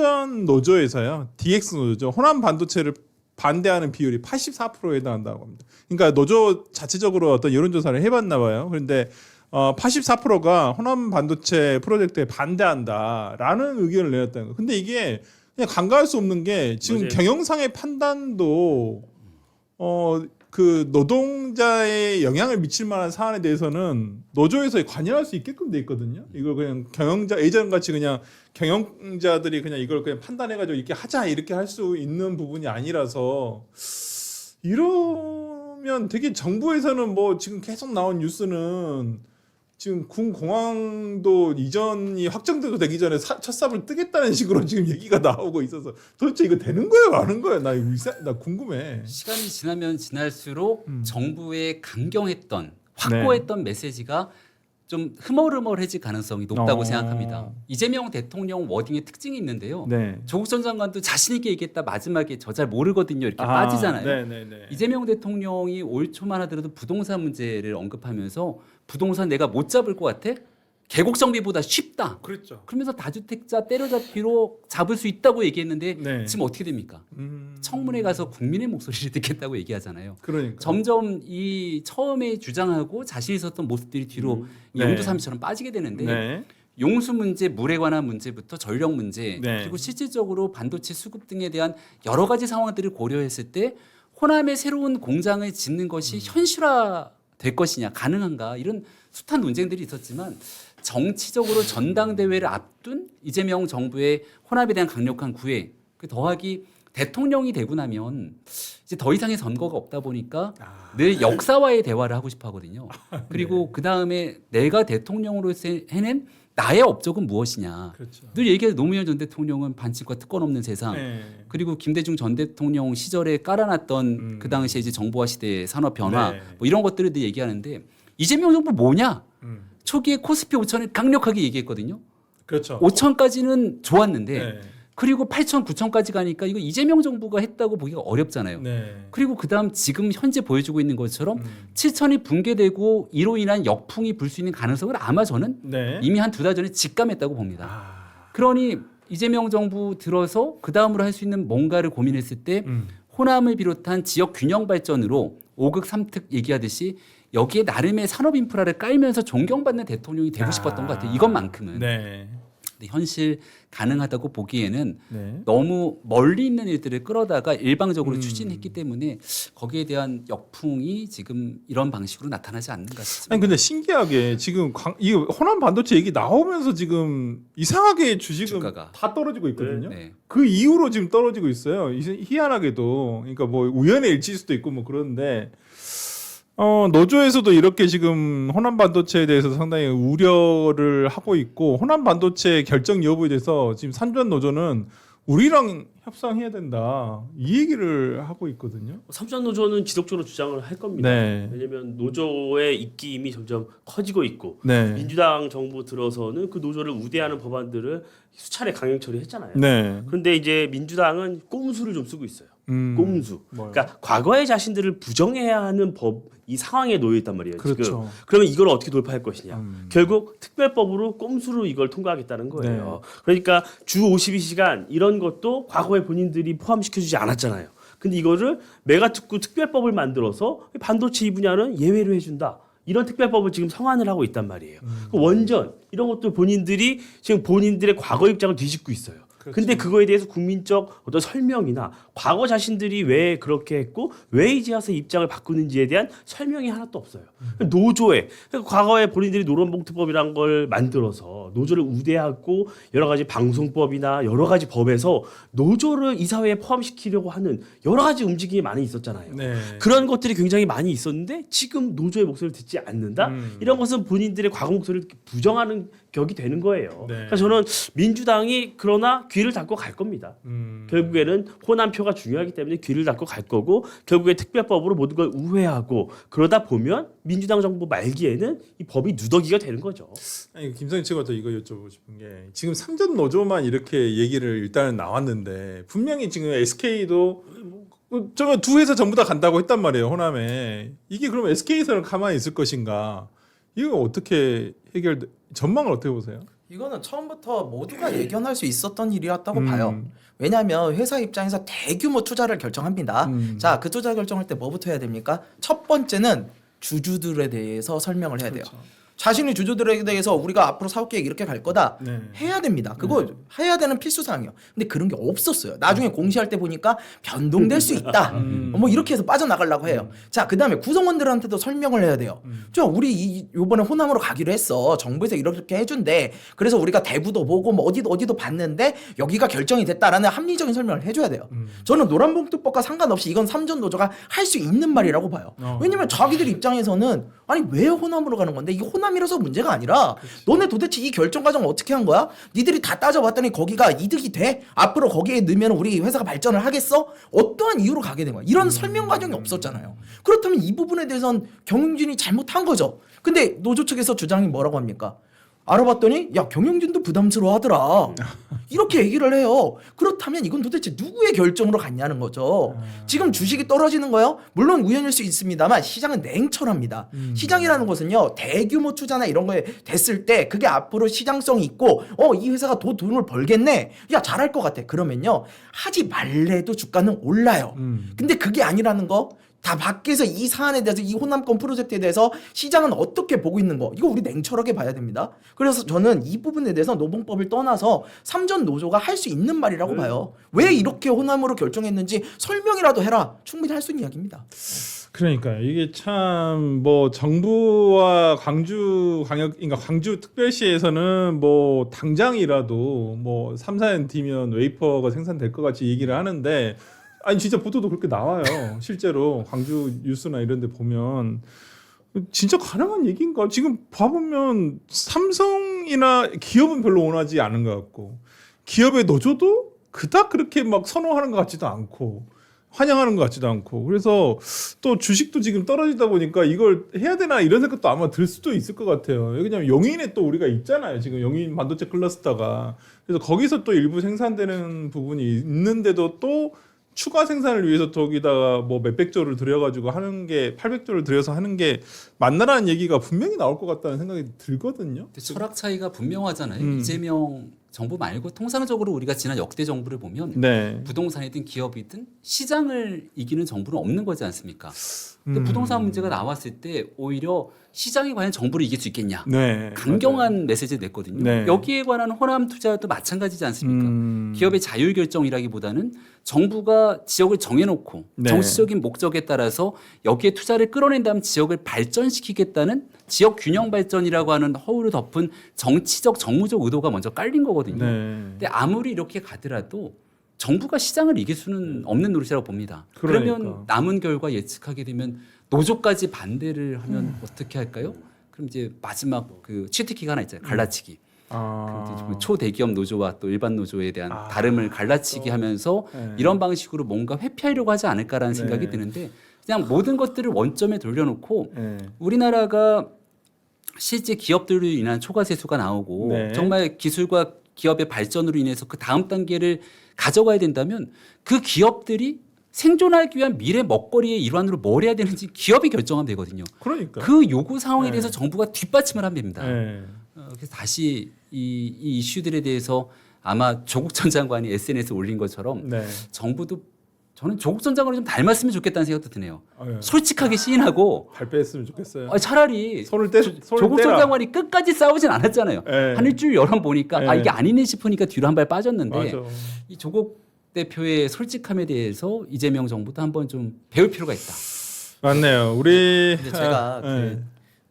삼전 노조에서요, DX 노조죠. 호남 반도체를 반대하는 비율이 84%에 해당한다고 합니다. 그러니까 노조 자체적으로 어떤 여론조사를 해봤나 봐요. 그런데 84%가 호남 반도체 프로젝트에 반대한다라는 의견을 내렸다는 거예요. 근데 이게 그냥 간과할 수 없는 게 지금 맞아요. 경영상의 판단도 그 노동자의 영향을 미칠 만한 사안에 대해서는 노조에서 관여할 수 있게끔 돼 있거든요. 이걸 그냥 경영자 예전 같이 그냥 경영자들이 그냥 이걸 그냥 판단해가지고 이렇게 하자 이렇게 할 수 있는 부분이 아니라서 이러면 되게 정부에서는 뭐 지금 계속 나온 뉴스는 지금 군 공항도 이전이 확정되고 되기 전에 첫 삽을 뜨겠다는 식으로 지금 얘기가 나오고 있어서 도대체 이거 되는 거예요, 마는 거예요? 나 궁금해. 시간이 지나면 지날수록 정부의 강경했던 확고했던 메시지가 좀 흐물흐물해질 가능성이 높다고 생각합니다. 이재명 대통령 워딩의 특징이 있는데요. 네. 조국 전 장관도 자신 있게 얘기했다 마지막에 저 잘 모르거든요 이렇게 빠지잖아요. 네네네. 이재명 대통령이 올 초만 하더라도 부동산 문제를 언급하면서 부동산 내가 못 잡을 것 같아? 계곡 정비보다 쉽다. 그렇죠. 그러면서 다주택자 때려잡기로 잡을 수 있다고 얘기했는데 네. 지금 어떻게 됩니까? 청문회 가서 국민의 목소리를 듣겠다고 얘기하잖아요. 그러니까. 점점 이 처음에 주장하고 자신 있었던 모습들이 뒤로 네. 용두삼이처럼 빠지게 되는데 네. 용수 문제, 물에 관한 문제부터 전력 문제 네. 그리고 실질적으로 반도체 수급 등에 대한 여러 가지 상황들을 고려했을 때 호남에 새로운 공장을 짓는 것이 현실화될 것이냐 가능한가 이런 숱한 논쟁들이 있었지만 정치적으로 전당대회를 앞둔 이재명 정부의 호남에 대한 강력한 구애 그 더하기 대통령이 되고 나면 이제 더 이상의 선거가 없다 보니까 늘 역사와의 대화를 하고 싶어 하거든요. 그리고 그 다음에 내가 대통령으로서 해낸 나의 업적은 무엇이냐. 그렇죠. 늘 얘기해요. 노무현 전 대통령은 반칙과 특권 없는 세상. 네. 그리고 김대중 전 대통령 시절에 깔아놨던 그 당시에 이제 정보화 시대의 산업 변화 네. 뭐 이런 것들을 늘 얘기하는데 이재명 정부 뭐냐? 초기에 코스피 5천을 강력하게 얘기했거든요. 그렇죠. 5천까지는 좋았는데 네. 그리고 8천, 9천까지 가니까 이거 이재명 정부가 했다고 보기가 어렵잖아요. 네. 그리고 그다음 지금 현재 보여주고 있는 것처럼 7천이 붕괴되고 이로 인한 역풍이 불 수 있는 가능성을 아마 저는 네. 이미 한 두 달 전에 직감했다고 봅니다. 아. 그러니 이재명 정부 들어서 그 다음으로 할 수 있는 뭔가를 고민했을 때 호남을 비롯한 지역 균형 발전으로 5극 3특 얘기하듯이 여기에 나름의 산업 인프라를 깔면서 존경받는 대통령이 되고 싶었던 것 같아요. 이것만큼은. 네. 근데 현실 가능하다고 보기에는 네. 너무 멀리 있는 일들을 끌어다가 일방적으로 추진했기 때문에 거기에 대한 역풍이 지금 이런 방식으로 나타나지 않는가 싶습니다. 아니 근데 신기하게 지금 이 호남 반도체 얘기 나오면서 지금 이상하게 주식은 주가가. 다 떨어지고 있거든요. 네. 그 이후로 지금 떨어지고 있어요. 희한하게도 그러니까 뭐 우연의 일치일 수도 있고 뭐 그런데 노조에서도 이렇게 지금 호남 반도체에 대해서 상당히 우려를 하고 있고 호남 반도체 결정 여부에 대해서 지금 삼전 노조는 우리랑 협상해야 된다 이 얘기를 하고 있거든요. 삼전 노조는 지속적으로 주장을 할 겁니다. 네. 왜냐하면 노조의 입김이 점점 커지고 있고 네. 민주당 정부 들어서는 그 노조를 우대하는 법안들을 수차례 강행 처리했잖아요. 네. 그런데 이제 민주당은 꼼수를 좀 쓰고 있어요. 꼼수. 뭐요? 그러니까 과거의 자신들을 부정해야 하는 이 상황에 놓여 있단 말이에요. 그렇죠. 지금. 그러면 이걸 어떻게 돌파할 것이냐. 결국 특별법으로 꼼수로 이걸 통과하겠다는 거예요. 그러니까 주 52시간 이런 것도 과거에 본인들이 포함시켜주지 않았잖아요. 근데 이거를 메가특구 특별법을 만들어서 반도체 이 분야는 예외로 해준다. 이런 특별법을 지금 성안을 하고 있단 말이에요. 그 원전 이런 것도 본인들이 지금 본인들의 과거 입장을 뒤집고 있어요. 근데 그거에 대해서 국민적 어떤 설명이나 과거 자신들이 왜 그렇게 했고 왜 이제 와서 입장을 바꾸는지에 대한 설명이 하나도 없어요. 노조에 그러니까 과거에 본인들이 노론봉투법이란 걸 만들어서 노조를 우대하고 여러 가지 방송법이나 여러 가지 법에서 노조를 이 사회에 포함시키려고 하는 여러 가지 움직임이 많이 있었잖아요. 네. 그런 것들이 굉장히 많이 있었는데 지금 노조의 목소리를 듣지 않는다? 이런 것은 본인들의 과거 목소리를 부정하는 격이 되는 거예요. 네. 그래서 저는 민주당이 그러나 귀를 닫고 갈 겁니다. 결국에는 호남표가 중요하기 때문에 귀를 닫고 갈 거고 결국에 특별법으로 모든 걸 우회하고 그러다 보면 민주당 정부 말기에는 이 법이 누더기가 되는 거죠. 아니 김성희 측한테 이거 여쭤보고 싶은 게 지금 삼전 노조만 이렇게 얘기를 일단은 나왔는데 분명히 지금 SK도 저거 두 회사 전부 다 간다고 했단 말이에요 호남에. 이게 그럼 SK에서는 가만히 있을 것인가? 이거 어떻게 전망을 어떻게 보세요? 이거는 처음부터 모두가 예견할 수 있었던 일이었다고 봐요. 왜냐하면 회사 입장에서 대규모 투자를 결정합니다. 자, 그 투자 결정할 때 뭐부터 해야 됩니까? 첫 번째는 주주들에 대해서 설명을 해야 돼요. 자신의 주주들에 대해서 우리가 앞으로 사업 계획 이렇게 갈 거다 해야 됩니다. 그거 해야 되는 필수 사항이에요. 근데 그런 게 없었어요. 나중에 공시할 때 보니까 변동될 수 있다. 뭐 이렇게 해서 빠져나가려고 해요. 자, 그다음에 구성원들한테도 설명을 해야 돼요. 저 우리 요번에 호남으로 가기로 했어. 정부에서 이렇게 해준대. 그래서 우리가 대구도 보고 뭐 어디도 봤는데 여기가 결정이 됐다라는 합리적인 설명을 해줘야 돼요. 저는 노란봉투법과 상관없이 이건 삼전 노조가 할 수 있는 말이라고 봐요. 왜냐면 자기들 입장에서는 아니 왜 호남으로 가는 건데 이게 호남이라서 문제가 아니라 너네 도대체 이 결정 과정 어떻게 한 거야? 니들이 다 따져봤더니 거기가 이득이 돼? 앞으로 거기에 넣으면 우리 회사가 발전을 하겠어? 어떠한 이유로 가게 된 거야? 이런 설명 과정이 없었잖아요. 그렇다면 이 부분에 대해서는 경영진이 잘못한 거죠. 근데 노조 측에서 주장이 뭐라고 합니까? 알아봤더니 야 경영진도 부담스러워하더라. 이렇게 얘기를 해요. 그렇다면 이건 도대체 누구의 결정으로 갔냐는 거죠. 지금 주식이 떨어지는 거요? 물론 우연일 수 있습니다만 시장은 냉철합니다. 시장이라는 것은요 대규모 투자나 이런 거에 됐을 때 그게 앞으로 시장성이 있고 이 회사가 더 돈을 벌겠네. 야 잘할 것 같아. 그러면요 하지 말래도 주가는 올라요. 근데 그게 아니라는 거. 다 밖에서 이 사안에 대해서 이 호남권 프로젝트에 대해서 시장은 어떻게 보고 있는 거 이거 우리 냉철하게 봐야 됩니다. 그래서 저는 이 부분에 대해서 노봉법을 떠나서 삼전 노조가 할 수 있는 말이라고 봐요. 왜 이렇게 호남으로 결정했는지 설명이라도 해라. 충분히 할 수 있는 이야기입니다. 그러니까 이게 참 뭐 정부와 그러니까 광주특별시에서는 뭐 당장이라도 뭐 3, 4년 뒤면 웨이퍼가 생산될 것 같이 얘기를 하는데 아니 진짜 보도도 그렇게 나와요. 실제로 광주 뉴스나 이런 데 보면 진짜 가능한 얘기인가? 지금 봐보면 삼성이나 기업은 별로 원하지 않은 것 같고 기업의 노조도 그닥 그렇게 막 선호하는 것 같지도 않고 환영하는 것 같지도 않고 그래서 또 주식도 지금 떨어지다 보니까 이걸 해야 되나 이런 생각도 아마 들 수도 있을 것 같아요. 왜냐면 영인에 또 우리가 있잖아요. 지금 영인 반도체 클러스터가 그래서 거기서 또 일부 생산되는 부분이 있는데도 또 추가 생산을 위해서 저기다가 뭐 몇백조를 들여가지고 하는 게 800조를 들여서 하는 게 맞나라는 얘기가 분명히 나올 것 같다는 생각이 들거든요. 근데 철학 차이가 분명하잖아요. 이재명 정부 말고 통상적으로 우리가 지난 역대 정부를 보면 네. 부동산이든 기업이든 시장을 이기는 정부는 없는 거지 않습니까? 근데 부동산 문제가 나왔을 때 오히려 시장이 과연 정부를 이길 수 있겠냐? 네. 강경한 메시지를 냈거든요. 네. 여기에 관한 호남 투자도 마찬가지지 않습니까? 기업의 자율 결정이라기보다는 정부가 지역을 정해놓고 네. 정치적인 목적에 따라서 여기에 투자를 끌어낸 다음 지역을 발전시키겠다는 지역 균형 발전이라고 하는 허울을 덮은 정치적 정무적 의도가 먼저 깔린 거거든요. 네. 근데 아무리 이렇게 가더라도 정부가 시장을 이길 수는 없는 노릇이라고 봅니다. 그러니까. 그러면 남은 결과 예측하게 되면 노조까지 반대를 하면 어떻게 할까요? 그럼 이제 마지막 그 취특기가 하나 있잖아요. 갈라치기. 그럼 이제 초대기업 노조와 또 일반 노조에 대한 다름을 갈라치기 하면서 네. 이런 방식으로 뭔가 회피하려고 하지 않을까라는 네. 생각이 드는데 그냥 모든 것들을 원점에 돌려놓고 네. 우리나라가 실제 기업들로 인한 초과세수가 나오고 네. 정말 기술과 기업의 발전으로 인해서 그 다음 단계를 가져가야 된다면 그 기업들이 생존하기 위한 미래 먹거리의 일환으로 뭘 해야 되는지 기업이 결정하면 되거든요. 그러니까. 그 요구 상황에 네. 대해서 정부가 뒷받침을 하면 됩니다. 네. 그래서 다시 이 이슈들에 대해서 아마 조국 전 장관이 SNS에 올린 것처럼 네. 정부도 저는 조국 전 장관을 좀 닮았으면 좋겠다는 생각도 드네요. 네. 솔직하게 시인하고 발표했으면 좋겠어요. 차라리 손을 조국 전 떼라. 장관이 끝까지 싸우진 않았잖아요. 네. 한 일주일 여론 보니까 네. 이게 아니네 싶으니까 뒤로 한 발 빠졌는데 맞아. 이 조국 대표의 솔직함에 대해서 이재명 정부도 한번 좀 배울 필요가 있다. 맞네요. 우리 근데 제가 네.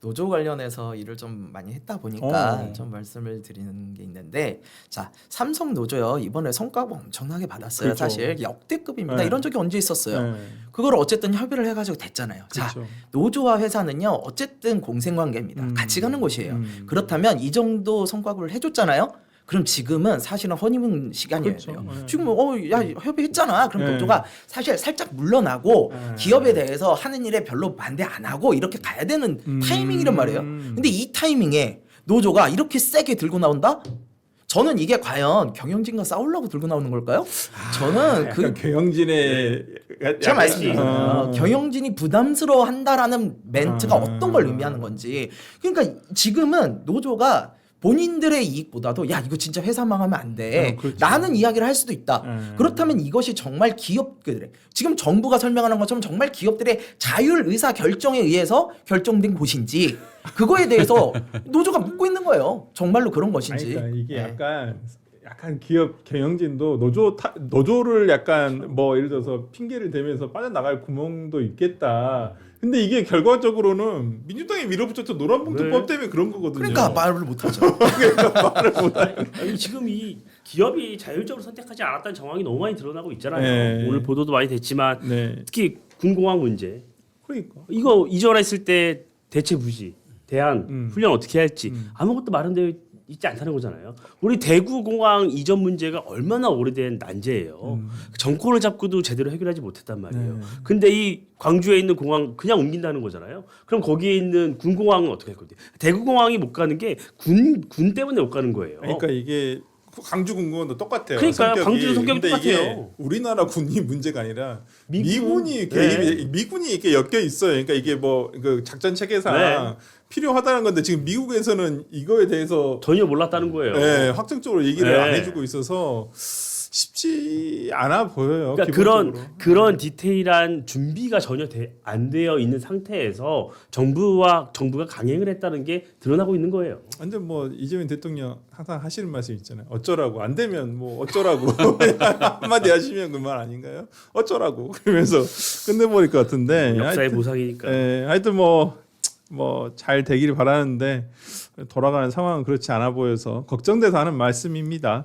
노조 관련해서 일을 좀 많이 했다 보니까 어. 좀 말씀을 드리는 게 있는데 자 삼성 노조요 이번에 성과가 엄청나게 받았어요. 그렇죠. 사실 역대급입니다. 네. 이런 적이 언제 있었어요? 네. 그걸 어쨌든 협의를 해가지고 됐잖아요. 자 그렇죠. 노조와 회사는요 어쨌든 공생관계입니다. 같이 가는 곳이에요. 그렇다면 이 정도 성과급을 해줬잖아요. 그럼 지금은 사실은 허니문 시간이에요. 그렇죠. 네. 지금 야 협의했잖아. 그럼 네. 노조가 사실 살짝 물러나고 네. 기업에 대해서 하는 일에 별로 반대 안 하고 이렇게 가야 되는 타이밍이란 말이에요. 근데 이 타이밍에 노조가 이렇게 세게 들고 나온다? 저는 이게 과연 경영진과 싸우려고 들고 나오는 걸까요? 저는 약간 경영진의 제가 말씀드리잖아요. 어. 경영진이 부담스러워한다라는 멘트가 어떤 걸 의미하는 건지. 그러니까 지금은 노조가 본인들의 이익보다도 야 이거 진짜 회사 망하면 안 돼 그렇죠. 라는 이야기를 할 수도 있다. 그렇다면 이것이 정말 기업들의 지금 정부가 설명하는 것처럼 정말 기업들의 자율 의사 결정에 의해서 결정된 곳인지 그거에 대해서 노조가 묻고 있는 거예요. 정말로 그런 것인지. 그러니까 이게 네. 약간 기업 경영진도 노조를 약간 뭐 예를 들어서 핑계를 대면서 빠져나갈 구멍도 있겠다. 근데 이게 결과적으로는 민주당이 밀어붙였던 노란봉투법 때문에 그런 거거든요. 그러니까 말을 못하죠. 아니, 지금 이 기업이 자율적으로 선택하지 않았다는 정황이 너무 많이 드러나고 있잖아요. 네. 오늘 보도도 많이 됐지만 네. 특히 군공항 문제 그러니까. 이거 이전했을 때 대체 부지 대안 훈련 어떻게 할지 아무것도 마련되어 있지 않다는 거잖아요. 우리 대구공항 이전 문제가 얼마나 오래된 난제예요. 정권을 잡고도 제대로 해결하지 못했단 말이에요. 네. 근데 이 광주에 있는 공항 그냥 옮긴다는 거잖아요. 그럼 거기에 있는 군공항은 어떻게 할 건데? 대구공항이 못 가는 게 군 때문에 못 가는 거예요. 그러니까 이게 강주 군공원도 똑같아요. 그러니까요. 성격이. 광주도 성격이 근데 이게 똑같아요. 우리나라 군이 문제가 아니라 미군. 미군이 네. 미군이 이렇게 엮여 있어요. 그러니까 이게 뭐 그 작전 체계상 네. 필요하다는 건데 지금 미국에서는 이거에 대해서 전혀 몰랐다는 거예요. 네, 확정적으로 얘기를 네. 안 해주고 있어서 쉽지 않아 보여요. 그러니까 기본적으로. 그런 디테일한 준비가 전혀 안 되어 있는 상태에서 정부가 강행을 했다는 게 드러나고 있는 거예요. 완전 뭐 이재명 대통령 항상 하시는 말씀 있잖아요. 어쩌라고 안 되면 뭐 어쩌라고 한마디 하시면 그 말 아닌가요? 어쩌라고 그러면서 끝내버릴 것 같은데. 역사의 하여튼, 보상이니까. 하여튼 뭐 잘 되기를 바라는데 돌아가는 상황은 그렇지 않아 보여서 걱정돼서 하는 말씀입니다.